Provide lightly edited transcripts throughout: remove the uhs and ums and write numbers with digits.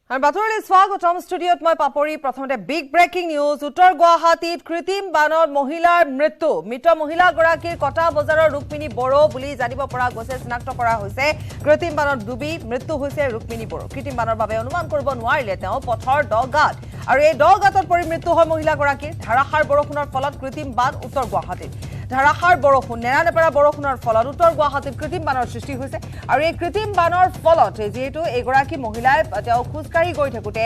আৰু বাতৰিলৈ স্বাগতম ষ্টুডিঅত মই পাপৰি প্ৰথমতে বিগ ব্ৰেকিং নিউজ উত্তৰ গুৱাহাটীত কৃত্ৰিম বানত মহিলাৰ মৃত্যু মৃত মহিলাগৰাকীৰ কটা বজাৰৰ ৰুক্মিণী বড়ো বুলি জানিব পৰা গৈছে চিনাক্ত কৰা হৈছে কৃত্ৰিম বানত ডুবি মৃত্যু হৈছে ৰুক্মিণী বড়ো কৃত্ৰিম বানৰ বাবে অনুমান কৰিব নোৱাৰিলে তেওঁ পথৰ দগাত আৰু এই দগাতত পৰি মৃত্যু হয় মহিলাগৰাকীৰ ধাৰাসাৰ বৰষুণৰ ফলত কৃত্ৰিম বান উত্তৰ গুৱাহাটীত ধাৰাসাৰ বৰষুণ নেৰানেপেৰা বৰষুণৰ ফলত উত্তৰ গুৱাহাটীত কৃত্ৰিম বানৰ সৃষ্টি হৈছে আৰু এই কৃত্ৰিম বানৰ ফলত যেহেতু এগৰাকী মহিলাই তেওঁ খোজকাঢ়ি গৈ থাকোঁতে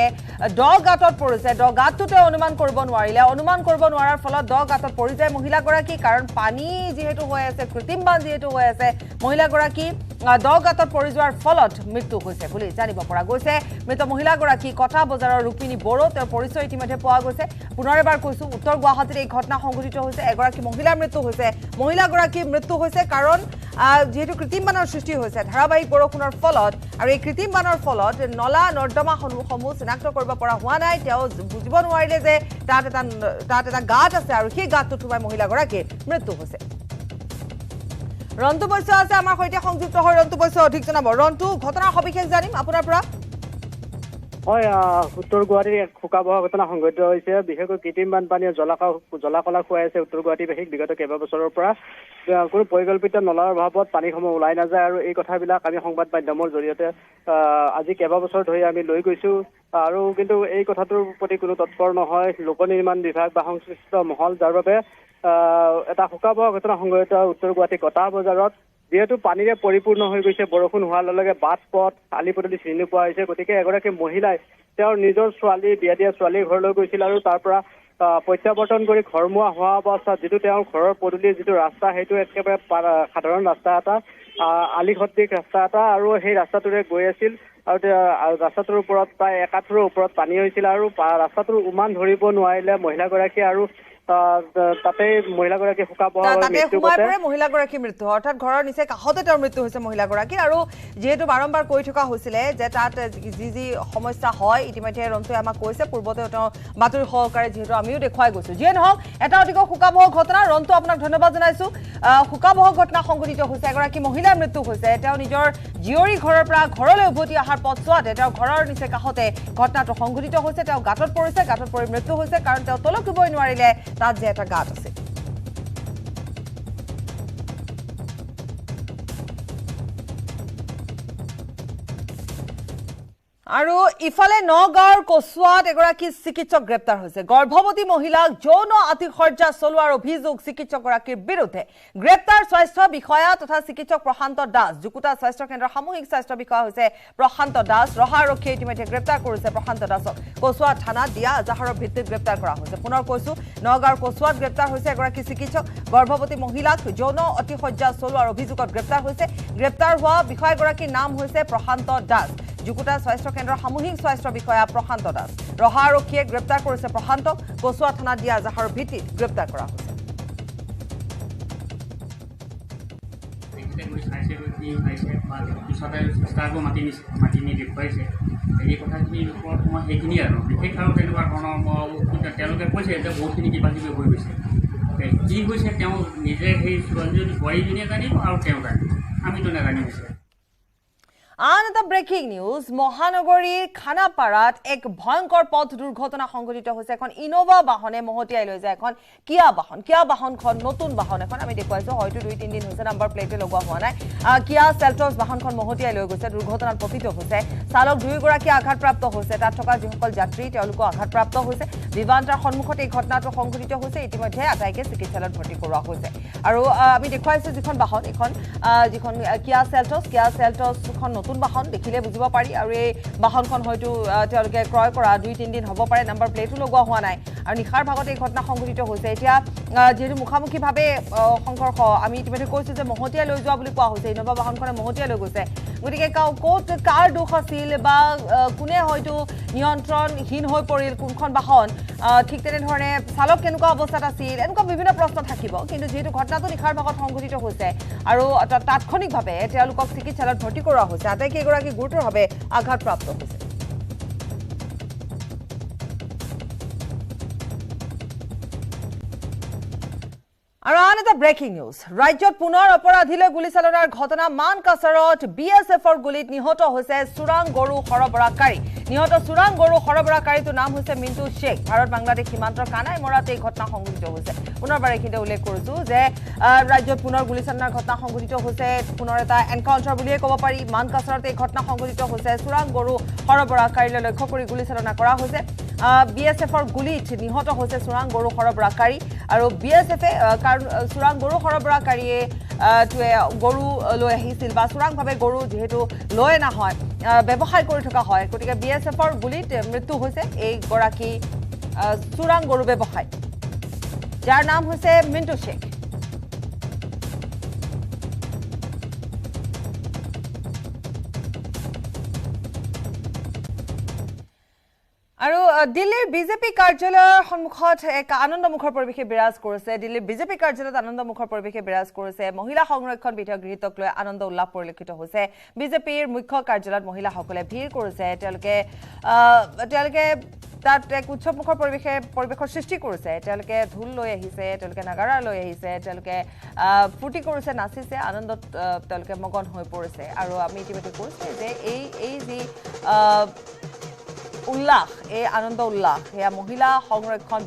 দগাতত পৰিছে দগাতটো তেওঁ অনুমান কৰিব নোৱাৰিলে অনুমান কৰিব নোৱাৰাৰ ফলত দগাতত পৰি যায় মহিলাগৰাকী কাৰণ পানী যেহেতু হৈ আছে কৃত্ৰিম বান যেহেতু হৈ আছে মহিলাগৰাকী দগাতত পৰি যোৱাৰ ফলত মৃত্যু হৈছে বুলি জানিব পৰা গৈছে মৃত মহিলাগৰাকী কটা বজাৰৰ ৰুক্মিণী বড়ো তেওঁৰ পৰিচয় ইতিমধ্যে পোৱা গৈছে পুনৰ এবাৰ কৈছো উত্তৰ গুৱাহাটীত এই ঘটনা সংঘটিত হৈছে এগৰাকী মহিলাৰ মৃত্যু হৈছে মহিলাগৰাকীৰ মৃত্যু হৈছে কাৰণ যেহেতু কৃত্ৰিম বানৰ সৃষ্টি হৈছে ধাৰাবাহিক বৰষুণৰ ফলত আৰু এই কৃত্ৰিম বানৰ ফলত নলা নৰ্দমা সমূহ চিনাক্ত কৰিব পৰা হোৱা নাই তেওঁ বুজিব নোৱাৰিলে যে তাত এটা গাঁত আছে আৰু সেই গাঁতটোত সোমাই মহিলাগৰাকীৰ মৃত্যু হৈছে ৰন্তু বৈশ্য আছে আমাৰ সৈতে সংযুক্ত হৈ ৰন্তু বৈশ্য অধিক জনাব ৰন্তু ঘটনাৰ সবিশেষ জানিম আপোনাৰ পৰা হয় উত্তৰ গুৱাহাটীৰ শোকাবহ ঘটনা সংঘটিত হৈছে বিশেষকৈ কৃত্ৰিম বানপানীয়ে জলাকলা খুৱাই আছে উত্তৰ গুৱাহাটীবাসীক বিগত কেইবাবছৰৰ পৰা কোনো পৰিকল্পিত নলাৰ অভাৱত পানীসমূহ ওলাই নাযায় আৰু এই কথাবিলাক আমি সংবাদ মাধ্যমৰ জৰিয়তে আজি কেইবাবছৰ ধৰি আমি লৈ গৈছো আৰু কিন্তু এই কথাটোৰ প্ৰতি কোনো তৎপৰ নহয় লোক নিৰ্মাণ বিভাগ বা সংশ্লিষ্ট মহল যাৰ বাবে এটা শোকাবহ ঘটনা সংঘটিত উত্তৰ গুৱাহাটী কটা বজাৰত যেহেতু পানীৰে পৰিপূৰ্ণ হৈ গৈছে বৰষুণ হোৱাৰ লগে বাট পথ আলি পদূলি চিনি নোপোৱা হৈছে গতিকে এগৰাকী মহিলাই তেওঁৰ নিজৰ ছোৱালী বিয়া দিয়া ছোৱালীৰ ঘৰলৈ গৈছিল আৰু তাৰ পৰা প্ৰত্যাৱৰ্তন কৰি ঘৰমুৱা হোৱা অৱস্থাত যিটো তেওঁৰ ঘৰৰ পদূলিৰ যিটো ৰাস্তা সেইটো একেবাৰে সাধাৰণ ৰাস্তা এটা আলিসদৃশ ৰাস্তা এটা আৰু সেই ৰাস্তাটোৰে গৈ আছিল আৰু ৰাস্তাটোৰ ওপৰত প্ৰায় একাঠুৰৰ ওপৰত পানী হৈছিল আৰু ৰাস্তাটোৰ উমান ধৰিব নোৱাৰিলে মহিলাগৰাকী আৰু তাতে মহিলাগৰাকী মহিলাগৰাকীৰ মৃত্যু অৰ্থাৎ ঘৰৰ নিচে কাষতে তেওঁৰ মৃত্যু হৈছে মহিলাগৰাকীৰ আৰু যিহেতু বাৰম্বাৰ কৈ থকা হৈছিলে যে তাত যি সমস্যা হয় ইতিমধ্যে ৰন্তুৱে আমাক কৈছে পূৰ্বতে তেওঁ বাতৰি সহকাৰে যিহেতু আমিও দেখুৱাই গৈছো যিয়ে নহওক এটা অতিকৈ শোকাবহ ঘটনা ৰন্তু আপোনাক ধন্যবাদ জনাইছো শোকাবহ ঘটনা সংঘটিত হৈছে এগৰাকী মহিলাৰ মৃত্যু হৈছে তেওঁ নিজৰ জীয়ৰী ঘৰৰ পৰা ঘৰলৈ উভতি অহাৰ পথছোৱাতে তেওঁ ঘৰৰ নিচে কাষতে ঘটনাটো সংঘটিত হৈছে তেওঁ গাঁতত পৰিছে গাঁতত পৰি মৃত্যু হৈছে কাৰণ তেওঁ তলকিবই নোৱাৰিলে তাত যে এটা গাঁত আছে আৰু ইফালে নগাঁৱৰ কচুৱাত এগৰাকী চিকিৎসক গ্ৰেপ্তাৰ হৈছে গৰ্ভৱতী মহিলাক যৌন আতিশয্যা চলোৱাৰ অভিযোগ চিকিৎসকগৰাকীৰ বিৰুদ্ধে গ্ৰেপ্তাৰ স্বাস্থ্য বিষয়া তথা চিকিৎসক প্ৰশান্ত দাস জুকুতা স্বাস্থ্য কেন্দ্ৰৰ সামূহিক স্বাস্থ্য বিষয়া হৈছে প্ৰশান্ত দাস ৰহা আৰক্ষীয়ে ইতিমধ্যে গ্ৰেপ্তাৰ কৰিছে প্ৰশান্ত দাসক কচুৱা থানাত দিয়া এজাহাৰৰ ভিত্তিত গ্ৰেপ্তাৰ কৰা হৈছে পুনৰ কৈছো নগাঁৱৰ কচুৱাত গ্ৰেপ্তাৰ হৈছে এগৰাকী চিকিৎসক গৰ্ভৱতী মহিলাক যৌন আতিশয্যা চলোৱাৰ অভিযোগত গ্ৰেপ্তাৰ হৈছে গ্ৰেপ্তাৰ হোৱা বিষয়াগৰাকীৰ নাম হৈছে প্ৰশান্ত দাস জুকুতা স্বাস্থ্য কেন্দ্ৰৰ সামূহিক স্বাস্থ্য বিষয়া প্ৰশান্ত দাস ৰহা আৰক্ষীয়ে গ্ৰেপ্তাৰ কৰিছে প্ৰশান্তক কচুৱা থানাত দিয়া এজাহাৰৰ ভিত্তিত গ্ৰেপ্তাৰ কৰা হৈছে এই কথাখিনিৰ ওপৰত মই সেইখিনি আৰু বিশেষ আৰু তেনেকুৱা ধৰণৰ তেওঁলোকে কৈছে যে বহুতখিনি কিবা কিবি হৈ গৈছে কি হৈছে তেওঁ নিজে সেই ছোৱালীজনী বোৱাৰীজনীয়ে জানিব আৰু তেওঁ জানিব আমিতো নাজানিম আন এটা ব্ৰেকিং নিউজ মহানগৰীৰ খানাপাৰাত এক ভয়ংকৰ পথ দুৰ্ঘটনা সংঘটিত হৈছে এখন ইনোভা বাহনে মহতিয়াই লৈ যায় এখন কিয়া বাহনখন নতুন বাহন এখন আমি দেখুৱাইছো হয়তো 2-3 দিন হৈছে নাম্বাৰ প্লেটে লগোৱা হোৱা নাই কিয়া চেল্টছ বাহনখন মহতিয়াই লৈ গৈছে দুৰ্ঘটনাত পতিত হৈছে চালক দুয়োগৰাকী আঘাতপ্ৰাপ্ত হৈছে তাত থকা যিসকল যাত্ৰী তেওঁলোকো আঘাতপ্ৰাপ্ত হৈছে বিমানটাৰ সন্মুখত এই ঘটনাটো সংঘটিত হৈছে ইতিমধ্যে আটাইকে চিকিৎসালয়ত ভৰ্তি কৰোৱা হৈছে আৰু আমি দেখুৱাইছো যিখন বাহন এখন যিখন কিয়া চেল্টছখন নতুন বাহন দেখিলে বুজিব পাৰি আৰু এই বাহনখন হয়তো তেওঁলোকে ক্ৰয় কৰা 2-3 দিন হ'ব পাৰে নাম্বাৰ প্লেটো লগোৱা হোৱা নাই আৰু নিশাৰ ভাগত এই ঘটনা সংঘটিত হৈছে এতিয়া যেহেতু মুখামুখিভাৱে সংঘৰ্ষ আমি ইতিমধ্যে কৈছোঁ যে মহতিয়াই লৈ যোৱা বুলি কোৱা হৈছে ইনোভা বাহনখনে মহতিয়াই লৈ গৈছে গতিকে ক'ত কাৰ দোষ আছিল বা কোনে হয়তো নিয়ন্ত্ৰণহীন হৈ পৰিল কোনখন বাহন ঠিক তেনেধৰণে চালক কেনেকুৱা অৱস্থাত আছিল এনেকুৱা বিভিন্ন প্ৰশ্ন থাকিব কিন্তু যেহেতু ঘটনাটো নিশাৰ ভাগত সংঘটিত হৈছে আৰু তাৎক্ষণিকভাৱে তেওঁলোকক চিকিৎসালয়ত ভৰ্তি কৰোৱা হৈছে আটাইকেইগৰাকী গুৰুতৰভাৱে আঘাতপ্ৰাপ্ত হৈছে আৰু আন এটা ব্ৰেকিং নিউজ ৰাজ্যত পুনৰ অপৰাধীলৈ গুলীচালনাৰ ঘটনা মানকাছাৰত বিএছএফৰ গুলীত নিহত হৈছে চোৰাং গৰু সৰবৰাহকাৰী নিহত চোৰাং গৰু সৰবৰাহকাৰীটোৰ নাম হৈছে মিণ্টু শেখ ভাৰত বাংলাদেশ সীমান্তৰ কানাই মৰাত এই ঘটনা সংঘটিত হৈছে পুনৰবাৰ এইখিনিতে উল্লেখ কৰিছো যে ৰাজ্যত পুনৰ গুলীচালনাৰ ঘটনা সংঘটিত হৈছে পুনৰ এটা এনকাউণ্টাৰ বুলিয়ে ক'ব পাৰি মানকাছাৰত এই ঘটনা সংঘটিত হৈছে চোৰাং গৰু সৰবৰাহকাৰীলৈ লক্ষ্য কৰি গুলীচালনা কৰা হৈছে বিএছএফৰ গুলীত নিহত হৈছে চোৰাং গৰু সৰবৰাহকাৰী আৰু বিএছএফে কাৰণ চোৰাং গৰু সৰবৰাহকাৰীয়ে গৰু লৈ আহিছিল বা চোৰাংভাৱে গৰু যিহেতু লৈ নহয় ব্যৱসায় কৰি থকা হয় গতিকে বিএছএফৰ গুলীত মৃত্যু হৈছে এই গৰাকী চোৰাং গৰু ব্যৱসায়ী যাৰ নাম হৈছে মিণ্টু শেখ আৰু দিল্লীৰ বিজেপি কাৰ্যালয়ৰ সন্মুখত এক আনন্দমুখৰ পৰিৱেশে বিৰাজ কৰিছে দিল্লীৰ বিজেপি কাৰ্যালয়ত আনন্দমুখৰ পৰিৱেশে বিৰাজ কৰিছে মহিলা সংৰক্ষণ বিধেয়ক গৃহীতক লৈ আনন্দ উল্লাস পৰিলক্ষিত হৈছে বিজেপিৰ মুখ্য কাৰ্যালয়ত মহিলাসকলে ভিৰ কৰিছে তেওঁলোকে তাত এক উৎসৱমুখৰ পৰিৱেশৰ সৃষ্টি কৰিছে তেওঁলোকে ঢোল লৈ আহিছে তেওঁলোকে নাগাৰা লৈ আহিছে তেওঁলোকে ফূৰ্তি কৰিছে নাচিছে আনন্দত তেওঁলোকে মগন হৈ পৰিছে আৰু আমি ইতিমধ্যে কৈছে যে এই যি উল্লাস এই আনন্দ উল্লাস সেয়া মহিলা সংৰক্ষণ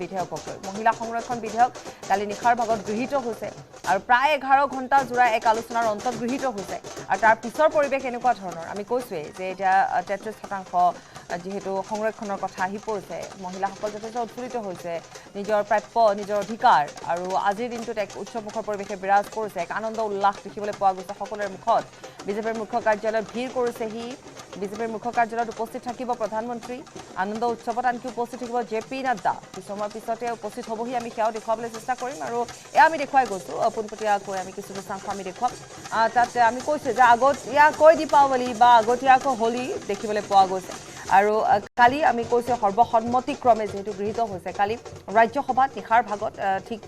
বিধেয়ক কালি নিশাৰ ভাগত গৃহীত হৈছে আৰু প্ৰায় 11 ঘণ্টা জোৰা এক আলোচনাৰ অন্তত গৃহীত হৈছে আৰু তাৰ পিছৰ পৰিৱেশ এনেকুৱা ধৰণৰ আমি কৈছোৱেই যে এতিয়া 33% যেহেতু সংৰক্ষণৰ কথা আহি পৰিছে মহিলাসকল যথেষ্ট উৎফুল্লিত হৈছে নিজৰ প্ৰাপ্য নিজৰ অধিকাৰ আৰু আজিৰ দিনটোত এক উৎসৱমুখৰ পৰিৱেশে বিৰাজ কৰিছে এক আনন্দ উল্লাস দেখিবলৈ পোৱা গৈছে সকলোৰে মুখত বিজেপিৰ মুখ্য কাৰ্যালয়ত ভিৰ কৰিছেহি বিজেপিৰ মুখ্য কাৰ্যালয়ত উপস্থিত থাকিব প্ৰধানমন্ত্ৰী আনন্দ উৎসৱত আনকি উপস্থিত থাকিব জেপি নাড্ডা কিছুমাৰ পিছতে উপস্থিত হ'বহি আমি সেয়াও দেখুৱাবলৈ চেষ্টা কৰিম আৰু এয়া আমি দেখুৱাই গৈছোঁ পোনপটীয়াকৈ আমি কিছু দৃশ্যাংশ আমি দেখুৱাম তাত আমি কৈছোঁ যে আগতীয়াকৈ দীপাৱলী বা আগতীয়াকৈ হোলী দেখিবলৈ পোৱা গৈছে আৰু কালি আমি কৈছোঁ সৰ্বসন্মতিক্ৰমে যেহেতু গৃহীত হৈছে কালি ৰাজ্যসভাত নিশাৰ ভাগত ঠিক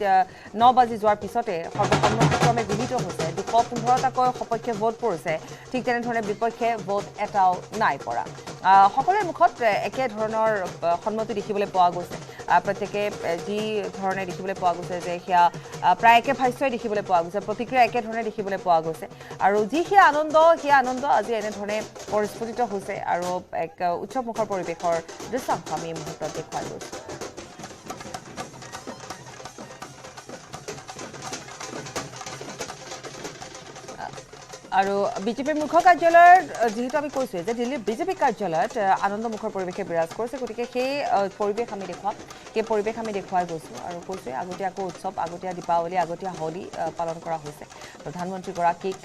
9 বাজি যোৱাৰ পিছতে সৰ্বসন্মতিক্ৰমে গৃহীত হৈছে 215টাকৈ সপক্ষে ভোট পৰিছে ঠিক তেনেধৰণে বিপক্ষে ভোট এটাও নাই পৰা সকলোৰে মুখত একে ধৰণৰ সন্মতি দেখিবলৈ পোৱা গৈছে প্ৰত্যেকে যি ধৰণে দেখিবলৈ পোৱা গৈছে যে সেয়া প্ৰায় একে ভাষ্যই দেখিবলৈ পোৱা গৈছে প্ৰতিক্ৰিয়া একেধৰণে দেখিবলৈ পোৱা গৈছে আৰু যি সেয়া আনন্দ আজি এনেধৰণে পৰিস্ফুটিত হৈছে আৰু এক উৎসৱমুখৰ পৰিৱেশৰ দৃশ্যাংশ আমি এই মুহূৰ্তত দেখুৱাই গৈছোঁ আৰু বিজেপিৰ মুখ্য কাৰ্যালয়ৰ যেহেতু আমি কৈছোঁ যে দিল্লীৰ বিজেপি কাৰ্যালয়ত আনন্দমুখৰ পৰিৱেশে বিৰাজ কৰিছে গতিকে সেই পৰিৱেশ আমি দেখুৱাই গৈছোঁ আৰু কৈছোঁ আগতীয়াকৈ উৎসৱ আগতীয়া দীপাৱলী আগতীয়া হোলী পালন কৰা হৈছে প্ৰধানমন্ত্ৰীগৰাকীক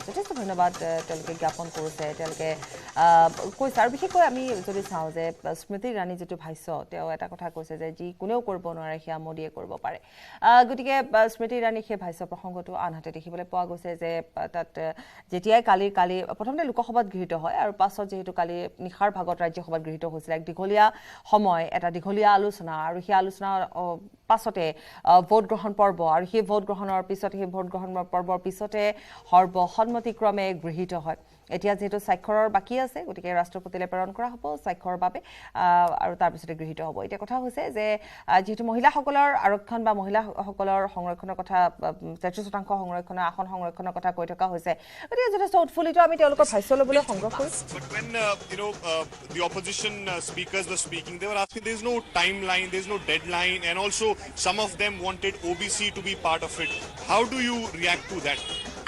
যথেষ্ট ধন্যবাদ তেওঁলোকে জ্ঞাপন কৰিছে তেওঁলোকে কৈছে আৰু বিশেষকৈ আমি যদি চাওঁ যে স্মৃতি ইৰাণী যিটো ভাষ্য তেওঁ এটা কথা কৈছে যে যি কোনেও কৰিব নোৱাৰে সেয়া মোদীয়ে কৰিব পাৰে গতিকে স্মৃতি ইৰাণী সেই ভাষ্য প্ৰসংগটো আনহাতে দেখিবলৈ পোৱা গৈছে যে তাত যেতিয়াই কালি প্ৰথমতে লোকসভাত গৃহীত হয় আৰু পাছত যেহেতু কালি নিশাৰ ভাগত ৰাজ্যসভাত গৃহীত হৈছিল এক দীঘলীয়া সময় এটা দীঘলীয়া আলোচনা আৰু সেই আলোচনাৰ পাছতে ভোট গ্ৰহণ পৰ্ব আৰু সেই ভোট গ্ৰহণৰ পৰ্বৰ পিছতে সৰ্বসন্মতিক্ৰমে গৃহীত হয় এতিয়া যেহেতু স্বাক্ষৰৰ বাকী আছে গতিকে ৰাষ্ট্ৰপতিলৈ প্ৰেৰণ কৰা হ'ব স্বাক্ষৰৰ বাবে আৰু তাৰপিছতে গৃহীত হ'ব এতিয়া কথা হৈছে যে যেহেতু মহিলাসকলৰ আৰক্ষণ বা মহিলাসকলৰ সংৰক্ষণৰ কথা 33% সংৰক্ষণৰ আসন সংৰক্ষণৰ কথা কৈ থকা হৈছে গতিকে যথেষ্ট উৎফুল্লিত আমি তেওঁলোকৰ ভাষ্য ল'বলৈ সংগ্ৰহ কৰিছোঁ But when the opposition speakers were speaking, they were asking there's no timeline, there's no deadline, and also some of them wanted OBC to be part of it. How do you react to that?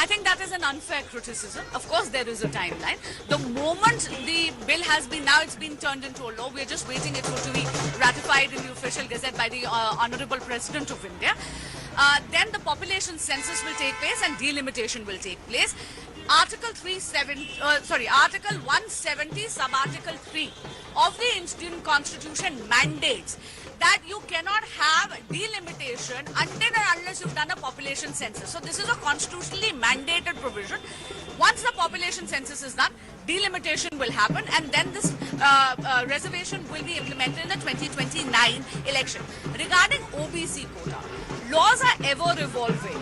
I think that is an unfair criticism. Of course, there is a timeline. The moment the bill has been, now it's been turned into a law, we're just waiting it to be ratified in the official gazette by the Honorable President of India. Then the population census will take place and delimitation will take place. Article 170, sub-article 3 of the Indian Constitution mandates that you cannot have delimitation until and unless you've done a population census. So this is a constitutionally mandated provision. Once the population census is done, delimitation will happen and then this reservation will be implemented in the 2029 election. Regarding OBC quota, laws are ever evolving.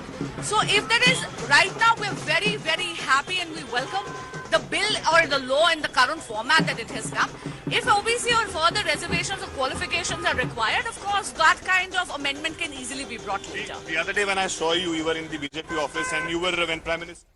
So if there is, right now we're very, very happy and we welcome the bill or the law in the current format that it has come. If OBC or further reservations or qualifications are required, of course, that kind of amendment can easily be brought later. The other day when I saw you, you were in the BJP office and you were when Prime Minister.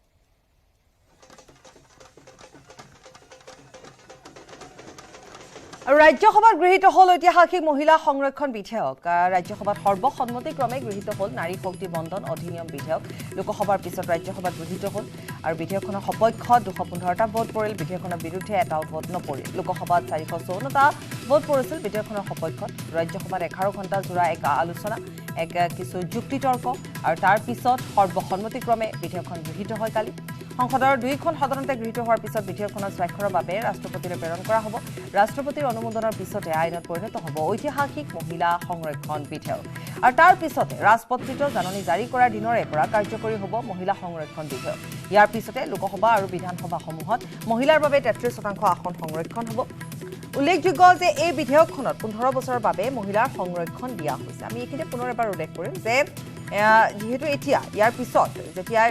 ৰাজ্যসভাত গৃহীত হল ঐতিহাসিক মহিলা সংৰক্ষণ বিধেয়ক ৰাজ্যসভাত সৰ্বসন্মতিক্ৰমে গৃহীত হল নাৰী শক্তি বন্ধন অধিনিয়ম বিধেয়ক লোকসভাৰ পিছত ৰাজ্যসভাত গৃহীত হল আৰু বিধেয়কখনৰ সপক্ষত 215টা ভোট পৰিল বিধেয়কখনৰ বিৰুদ্ধে এটাও ভোট নপৰিল লোকসভাত 454টা ভোট পৰিছিল বিধেয়কখনৰ সপক্ষত ৰাজ্যসভাত 11 ঘণ্টা জোৰা এক আলোচনা এক কিছু যুক্তিতৰ্ক আৰু তাৰ পিছত সৰ্বসন্মতিক্ৰমে বিধেয়কখন গৃহীত হয় কালি সংসদৰ দুইখন সদনতে গৃহীত হোৱাৰ পিছত বিধেয়কখনৰ স্বাক্ষৰৰ বাবে ৰাষ্ট্ৰপতিলৈ প্ৰেৰণ কৰা হ'ব ৰাষ্ট্ৰপতিৰ অনুমোদনৰ পিছতে আইনত পৰিণত হ'ব ঐতিহাসিক মহিলা সংৰক্ষণ বিধেয়ক আৰু তাৰ পিছতে ৰাজপত্ৰিত জাননী জাৰি কৰাৰ দিনৰে পৰা কাৰ্যকৰী হ'ব মহিলা সংৰক্ষণ বিধেয়ক ইয়াৰ পিছতে লোকসভা আৰু বিধানসভাসমূহত মহিলাৰ বাবে 33% আসন সংৰক্ষণ হ'ব উল্লেখযোগ্য যে এই বিধেয়কখনত 15 বছৰৰ বাবে মহিলাৰ সংৰক্ষণ দিয়া হৈছে আমি এইখিনি পুনৰ এবাৰ উল্লেখ কৰিম যে যেহেতু এতিয়া ইয়াৰ পিছত যেতিয়া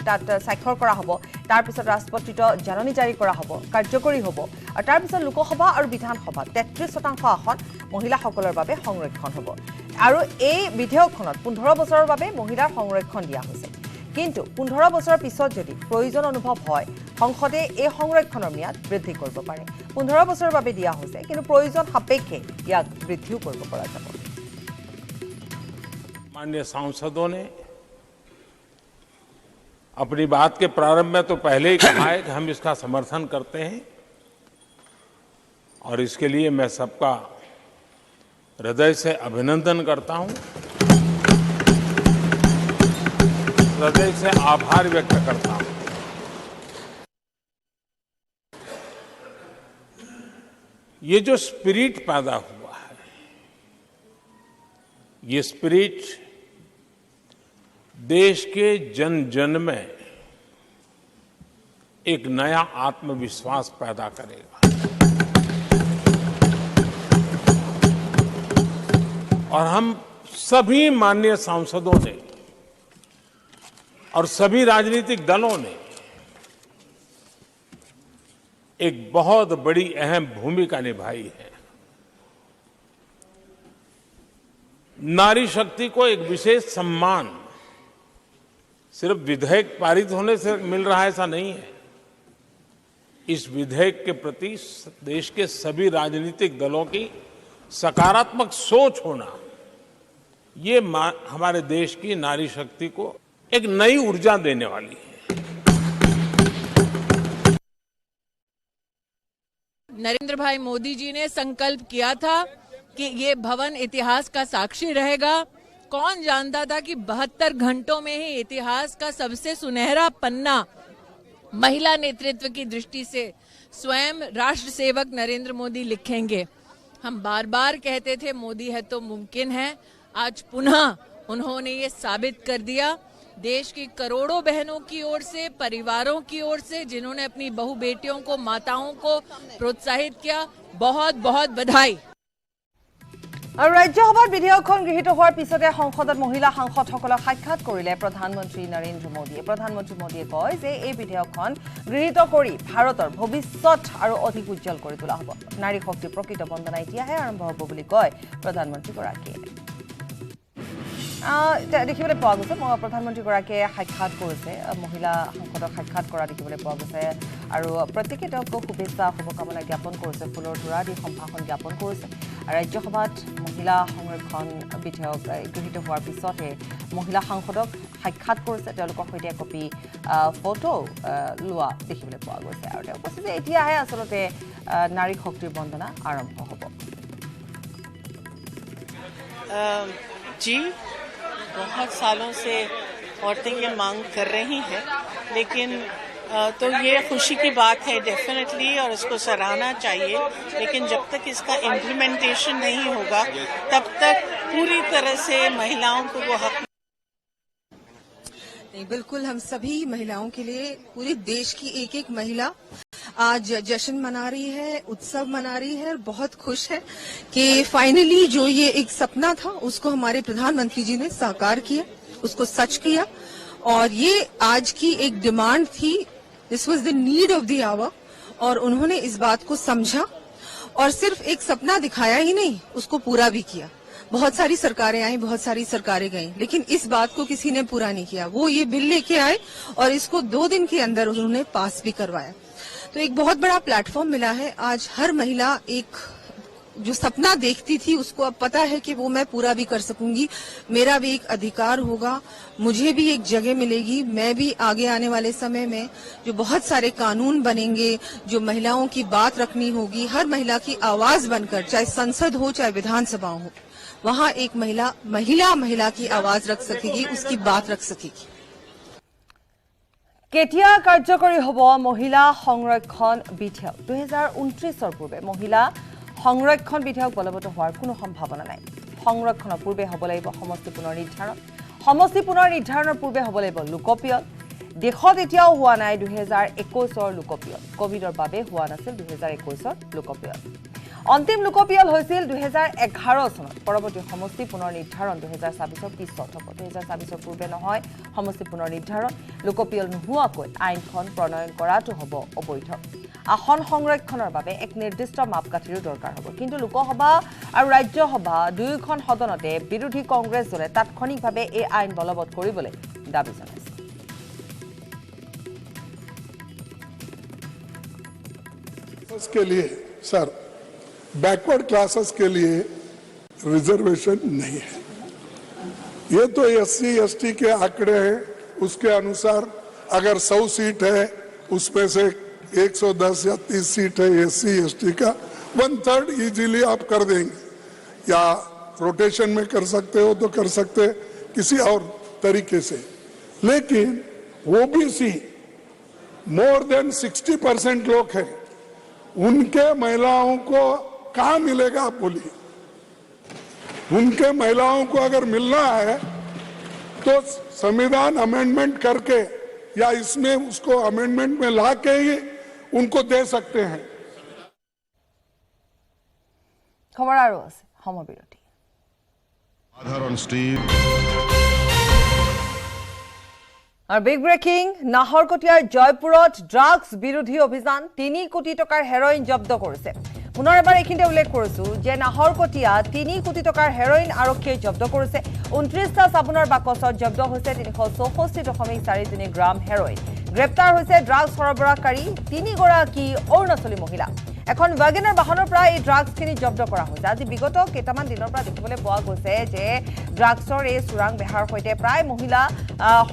তাত স্বাক্ষৰ কৰা হ'ব তাৰ পিছত ৰাষ্ট্ৰপতিত জাননী জাৰি কৰা হ'ব কাৰ্যকৰী হ'ব আৰু তাৰ পিছত লোকসভা আৰু বিধানসভা 33% আসন মহিলাসকলৰ বাবে সংৰক্ষণ হ'ব আৰু এই বিধেয়কখনত 15 বছৰৰ বাবে মহিলাৰ সংৰক্ষণ দিয়া হৈছে কিন্তু 15 বছৰৰ পিছত যদি প্ৰয়োজন অনুভৱ হয় সংসদে এই সংৰক্ষণৰ ম্যাদ বৃদ্ধি কৰিব পাৰে 15 বছৰৰ বাবে দিয়া হৈছে কিন্তু প্ৰয়োজন সাপেক্ষে ইয়াক বৃদ্ধিও কৰিব পৰা যাব माननीय सांसदों ने अपनी बात के प्रारंभ में तो पहले ही कहा है कि हम इसका समर्थन करते हैं और इसके लिए मैं सबका हृदय से अभिनंदन करता हूं हृदय से आभार व्यक्त करता हूं ये जो स्पिरिट पैदा हुआ है ये स्पिरिट देश के जन जन में एक नया आत्मविश्वास पैदा करेगा और हम सभी माननीय सांसदों ने और सभी राजनीतिक दलों ने एक बहुत बड़ी अहम भूमिका निभाई है नारी शक्ति को एक विशेष सम्मान सिर्फ विधेयक पारित होने से मिल रहा है ऐसा नहीं है इस विधेयक के प्रति देश के सभी राजनीतिक दलों की सकारात्मक सोच होना ये हमारे देश की नारी शक्ति को एक नई ऊर्जा देने वाली है नरेंद्र भाई मोदी जी ने संकल्प किया था कि ये भवन इतिहास का साक्षी रहेगा कौन जानता था कि 72 घंटों में ही इतिहास का सबसे सुनहरा पन्ना महिला नेतृत्व की दृष्टि से स्वयं राष्ट्र सेवक नरेंद्र मोदी लिखेंगे हम बार बार कहते थे मोदी है तो मुमकिन है आज पुनः उन्होंने ये साबित कर दिया देश की करोड़ों बहनों की ओर से परिवारों की ओर से जिन्होंने अपनी बहु बेटियों को माताओं को प्रोत्साहित किया बहुत बहुत बधाई আৰু ৰাজ্যসভাত বিধেয়কখন গৃহীত হোৱাৰ পিছতে সংসদত মহিলা সাংসদসকলক সাক্ষাৎ কৰিলে প্ৰধানমন্ত্ৰী নৰেন্দ্ৰ মোদীয়ে প্ৰধানমন্ত্ৰী মোদীয়ে কয় যে এই বিধেয়কখন গৃহীত কৰি ভাৰতৰ ভৱিষ্যত আৰু অধিক উজ্জ্বল কৰি তোলা হ'ব নাৰী শক্তি প্ৰকৃত বন্দনা এতিয়াহে আৰম্ভ হ'ব বুলি কয় প্ৰধানমন্ত্ৰীগৰাকীয়ে দেখিবলৈ পোৱা গৈছে প্ৰধানমন্ত্ৰীগৰাকীয়ে সাক্ষাৎ কৰিছে মহিলা সাংসদক সাক্ষাৎ কৰা দেখিবলৈ পোৱা গৈছে আৰু প্ৰত্যেকে তেওঁক শুভেচ্ছা শুভকামনা জ্ঞাপন কৰিছে ফুলৰ তোৰা দি সম্ভাষণ জ্ঞাপন কৰিছে ৰাজ্যসভাত মহিলা সংৰক্ষণ বিধেয়ক গৃহীত হোৱাৰ পিছতে মহিলা সাংসদক সাক্ষাৎ কৰিছে তেওঁলোকৰ সৈতে একপি ফটো লোৱা দেখিবলৈ পোৱা গৈছে আৰু তেওঁ কৈছে যে এতিয়াহে আচলতে নাৰী শক্তিৰ বন্দনা আৰম্ভ হ'ব जी बहुत सालों से औरतें ये मांग कर रही हैं लेकिन तो ये खुशी की बात है डेफिनेटली और इसको सराहना चाहिए लेकिन जब तक इसका इम्प्लीमेंटेशन नहीं होगा तब तक पूरी तरह से महिलाओं को वो हक नहीं बिल्कुल हम सभी महिलाओं के लिए पूरे देश की एक एक महिला आज जश्न मना रही है उत्सव मना रही है और बहुत खुश है कि फाइनली जो ये एक सपना था उसको हमारे प्रधानमंत्री जी ने साकार किया उसको सच किया और ये आज की एक डिमांड थी this was the need of the hour और उन्होंने इस बात को समझा और सिर्फ एक सपना दिखाया ही नहीं, उसको पूरा भी किया। बहुत सारी सरकारें आई, बहुत सारी सरकारें गईं, लेकिन इस बात को किसी ने पूरा नहीं किया। वो ये बिल लेके आए और इसको 2 दिन के अंदर उन्होंने पास भी करवाया। तो एक बहुत बड़ा प्लेटफॉर्म मिला है। आज हर महिला एक जो सपना देखती थी उसको अब पता है कि वो मैं पूरा भी कर सकूंगी, मेरा भी एक अधिकार होगा, मुझे भी एक जगह मिलेगी। मैं भी आगे आने वाले समय में जो बहुत सारे कानून बनेंगे, जो महिलाओं की बात रखनी होगी, हर महिला की आवाज बनकर, चाहे संसद हो चाहे विधानसभा हो, वहाँ एक महिला की आवाज रख सकेगी, उसकी बात रख सकेगी। केতিয়া কাৰ্যকৰী হ'ব মহিলা সংৰক্ষণ বিধেয়ক 2029 পূৰ্বে মহিলা সংৰক্ষণ বিধেয়ক বলবৎ হোৱাৰ কোনো সম্ভাৱনা নাই। সংৰক্ষণৰ পূৰ্বে হ'ব লাগিব সমষ্টি পুনৰ্নিৰ্ধাৰণ, সমষ্টি পুনৰ্নিৰ্ধাৰণৰ পূৰ্বে হ'ব লাগিব লোকপিয়ল। দেশত এতিয়াও হোৱা নাই 2021 লোকপিয়ল, কোভিডৰ বাবে হোৱা নাছিল 2021 লোকপিয়ল। অন্তিম লোকপিয়ল হৈছিল 2011 চনত। পৰৱৰ্তী সমষ্টি পুনৰ্নিৰ্ধাৰণ 2026 পিছত হ'ব। 2026 পূৰ্বে নহয় সমষ্টি পুনৰ্নিৰ্ধাৰণ। লোকপিয়ল নোহোৱাকৈ আইনখন প্ৰণয়ন কৰাটো হ'ব অবৈধ। আসন সংৰক্ষণৰ বাবে এক নিৰ্দিষ্ট মাপকাঠিৰো দৰকাৰ হ'ব। কিন্তু লোকসভা আৰু ৰাজ্যসভা দুয়োখন সদনতে বিৰোধী কংগ্ৰেছ দলে তাৎক্ষণিকভাৱে এই আইন বলবৎ কৰিবলৈ দাবী জনাইছে। के लिए सर बैकवर्ड क्लासेस के लिए रिजर्वेशन नहीं है। ये तो SC ST के आंकड़े हैं, उसके अनुसार अगर 100 सीट है उसमें से 110 या 30 सीट है SC ST का, 1/3 इजीली आप कर देंगे, या रोटेशन में कर सकते हो तो कर सकते किसी और तरीके से। लेकिन OBC मोर देन 60% लोग हैं, उनके महिलाओं को कहाँ मिलेगा आप बोलिए। उनके महिलाओं को अगर मिलना है तो संविधान अमेंडमेंट करके या इसमें उसको अमेंडमेंट में ला के ही उनको दे सकते हैं। खबर आरो আছে সমবিৰতি। সাধাৰণ স্ত্ৰীৰ আৰ বিগ ব্ৰেকিং, নাহৰকটীয়াৰ জয়পুৰত ড্ৰাগছ বিৰোধী অভিযান, 3 কোটি টকাৰ হেৰইন জব্দ কৰিছে। পুনৰ এবাৰ এইখিনিতে উল্লেখ কৰিছো যে নাহৰকটীয়া 3 কোটি টকাৰ হেৰইন আৰক্ষীয়ে জব্দ কৰিছে। 29টা চাবোনৰ বাকচত জব্দ হৈছে 364.43 গ্ৰাম হেৰইন। গ্ৰেপ্তাৰ হৈছে ড্ৰাগছ সৰবৰাহকাৰী 3 গৰাকী অৰুণাচলী মহিলা। এখন ৱাগেনাৰ বাহনৰ পৰা এই ড্ৰাগছখিনি জব্দ কৰা হৈছে। আজি বিগত কেইটামান দিনৰ পৰা দেখিবলৈ পোৱা গৈছে যে ড্ৰাগছৰ এই চোৰাং বেহাৰ সৈতে প্ৰায় মহিলা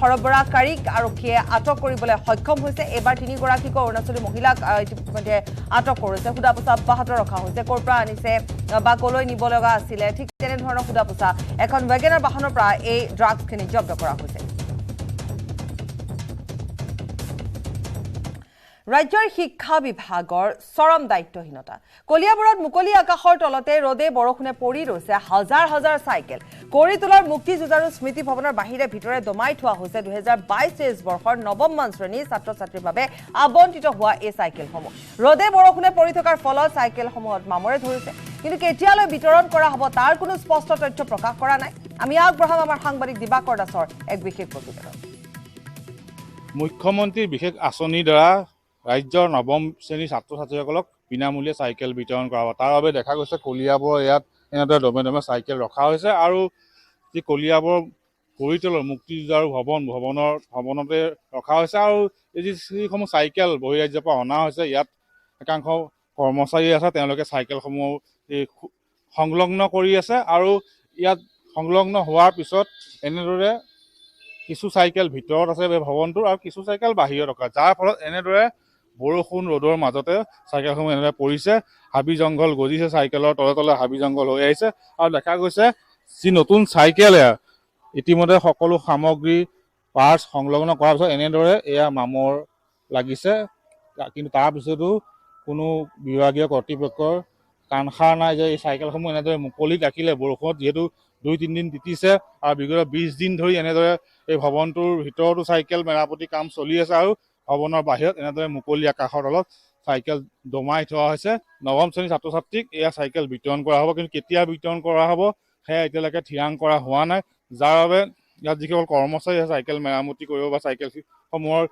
সৰবৰাহকাৰীক আৰক্ষীয়ে আটক কৰিবলৈ সক্ষম হৈছে। এবাৰ 3 গৰাকীক অৰুণাচলী মহিলাক ইতিমধ্যে আটক কৰিছে। সোধা পোছা অব্যাহত ৰখা হৈছে, ক'ৰ পৰা আনিছে বা ক'লৈ নিব লগা আছিলে, ঠিক তেনেধৰণৰ সোধা পোছা এখন ৱাগেনাৰ বাহনৰ পৰা এই ড্ৰাগছখিনি জব্দ কৰা হৈছে। ৰাজ্যৰ শিক্ষা বিভাগৰ চৰম দায়িত্বহীনতা। কলিয়াবৰত মুকলি আকাশৰ তলতে ৰদে বৰষুণে পৰি ৰৈছে হাজাৰ হাজাৰ চাইকেল। কৰি তোলাৰ মুক্তি যুঁজাৰু স্মৃতি ভৱনৰ বাহিৰে ভিতৰে দমাই থোৱা হৈছে 2022-23 বৰ্ষৰ 9ম শ্ৰেণীৰ ছাত্ৰ ছাত্ৰীৰ বাবে আবণ্টিত হোৱা এই চাইকেলসমূহ। ৰদে বৰষুণে পৰি থকাৰ ফলত চাইকেলসমূহত মামৰে ধৰিছে, কিন্তু কেতিয়ালৈ বিতৰণ কৰা হ'ব তাৰ কোনো স্পষ্ট তথ্য প্ৰকাশ কৰা নাই। আমি আগবঢ়াম আমাৰ সাংবাদিক দিবাকৰ দাসৰ এক বিশেষ প্ৰতিবেদন। মুখ্যমন্ত্ৰীৰ বিশেষ আঁচনিৰ দ্বাৰা ৰাজ্যৰ 9ম শ্ৰেণীৰ ছাত্ৰ ছাত্ৰীসকলক বিনামূলীয়া চাইকেল বিতৰণ কৰা হ'ব। তাৰ বাবে দেখা গৈছে কলিয়াবৰ ইয়াত এনেদৰে দমে দমে চাইকেল ৰখা হৈছে। আৰু যি কলিয়াবৰ কৰিতলৰ মুক্তি যুঁজাৰু ভৱনতে ৰখা হৈছে। আৰু এই যিসমূহ চাইকেল বহিৰাজ্যৰ পৰা অনা হৈছে, ইয়াত একাংশ কৰ্মচাৰী আছে, তেওঁলোকে চাইকেলসমূহ সংলগ্ন কৰি আছে। আৰু ইয়াত সংলগ্ন হোৱাৰ পিছত এনেদৰে কিছু চাইকেল ভিতৰত আছে ভৱনটোৰ আৰু কিছু চাইকেল বাহিৰত ৰখা, যাৰ ফলত এনেদৰে বৰষুণ ৰ'দৰ মাজতে চাইকেলসমূহ এনেদৰে পৰিছে। হাবি জংঘল গজিছে, চাইকেলৰ তলে তলে হাবি জংঘল হৈ আহিছে। আৰু দেখা গৈছে যি নতুন চাইকেলে ইতিমধ্যে সকলো সামগ্ৰী পাৰ্টছ সংলগ্ন কৰাৰ পিছত এনেদৰে এয়া মামৰ লাগিছে। কিন্তু তাৰপিছতো কোনো বিভাগীয় কৰ্তৃপক্ষৰ কাণসাৰ নাই যে এই চাইকেলসমূহ এনেদৰে মুকলিত ৰাখিলে বৰষুণত, যিহেতু 2-3 দিন তিতিছে আৰু বিগত 20 দিন ধৰি এনেদৰে এই ভৱনটোৰ ভিতৰতো চাইকেল মেৰামতি কাম চলি আছে। আৰু ভৱনৰ বাহিৰত এনেদৰে মুকলি আকাশৰ তলত চাইকেল দমাই থোৱা হৈছে। 9ম শ্ৰেণীৰ ছাত্ৰ ছাত্ৰীক এয়া চাইকেল বিতৰণ কৰা হ'ব, কিন্তু কেতিয়া বিতৰণ কৰা হ'ব সেয়া এতিয়ালৈকে থিৰাং কৰা হোৱা নাই। যাৰ বাবে ইয়াত যিসকল কৰ্মচাৰী চাইকেল মেৰামতি কৰিব বা চাইকেলসমূহৰ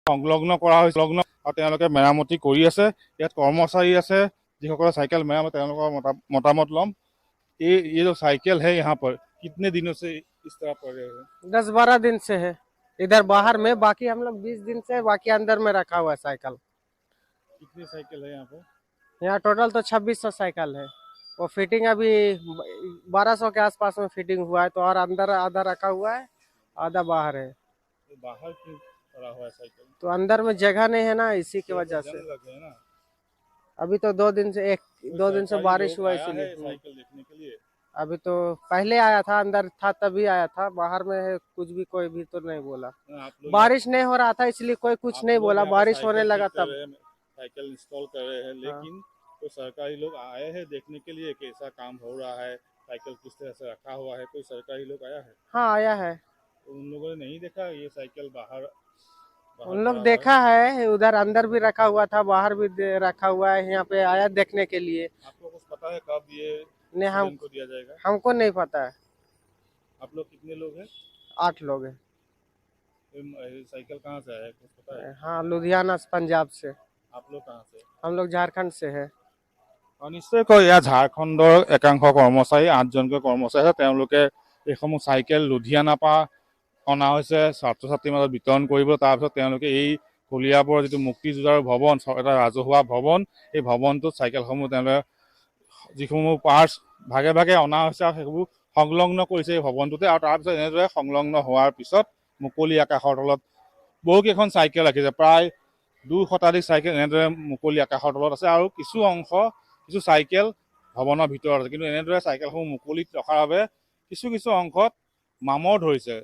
সংলগ্ন কৰা হৈছে আৰু তেওঁলোকে মেৰামতি কৰি আছে। ইয়াত কৰ্মচাৰী আছে যিসকলে চাইকেল মেৰামতি, তেওঁলোকৰ মতামত ল'ম। ये जो साइकिल है यहाँ पर कितने दिनों से इस तरह पड़ रहे हैं? 10-12 दिन से है इधर बाहर में, बाकी हम लोग 20 दिन से बाकी अंदर में रखा हुआ है साइकिल। कितनी साइकिल है यहाँ पर? यहाँ टोटल तो 2600 साइकिल है। वो फिटिंग अभी 1200 के आसपास में फिटिंग हुआ है, तो और अंदर आधा रखा हुआ है, आधा बाहर है। तो बाहर क्यों पड़ा हुआ है साइकिल? तो अंदर में जगह नहीं है ना, इसी की वजह से। लगे ना अभी तो 2 दिन से बारिश हुआ इसीलिए। साइकिल देखने के लिए अभी तो पहले आया था, अंदर था तभी आया था, बाहर में है कुछ भी कोई भी तो नहीं बोला। बारिश नहीं हो रहा था इसलिए कोई कुछ नहीं बोला, बारिश होने लगा तब साइकिल इंस्टॉल कर रहे हैं। लेकिन तो सरकारी लोग आए हैं देखने के लिए कैसा काम हो रहा है, साइकिल किस तरह से रखा हुआ है, कोई सरकारी लोग आया है? हाँ आया है। तो उन लोगों ने नहीं देखा ये साइकिल बाहर उन लोग देखा है, उधर अंदर भी रखा हुआ था, बाहर भी रखा हुआ है, यहाँ पे आया देखने के लिए। आपको कुछ पता है कब ये नहीं, हमको दिया जाएगा? हमको नहीं पता है। आप लोग कितने लोग हैं? 8 लोग हैं। साइकिल कहाँ से आया है कुछ पता है? हाँ लुधियाना पंजाब से। आप लोग कहाँ से? हम लोग झारखंड से है। নিশ্চয়কৈ ইয়াৰ ঝাৰখণ্ডৰ একাংশ কৰ্মচাৰী 8জনকৈ কৰ্মচাৰী আছে। তেওঁলোকে এইসমূহ চাইকেল লুধিয়ানাৰ পৰা অনা হৈছে ছাত্ৰ ছাত্ৰীৰ মাজত বিতৰণ কৰিব। তাৰপিছত তেওঁলোকে এই কলিয়াবৰৰ যিটো মুক্তি যুঁজাৰু ভৱন, এটা ৰাজহুৱা ভৱন, এই ভৱনটোত চাইকেলসমূহ তেওঁলোকে যিসমূহ পাৰ্টছ ভাগে ভাগে অনা হৈছে আৰু সেইবোৰ সংলগ্ন কৰিছে এই ভৱনটোতে। আৰু তাৰপিছত এনেদৰে সংলগ্ন হোৱাৰ পিছত মুকলি আকাশৰ তলত বহুকেইখন চাইকেল ৰাখিছে। প্ৰায় 2 শতাধিক চাইকেল এনেদৰে মুকলি আকাশৰ তলত আছে আৰু কিছু চাইকেল ভৱনৰ ভিতৰত আছে। কিন্তু এনেদৰে চাইকেলসমূহ মুকলিত ৰখাৰ বাবে কিছু অংশত মামৰ ধৰিছে।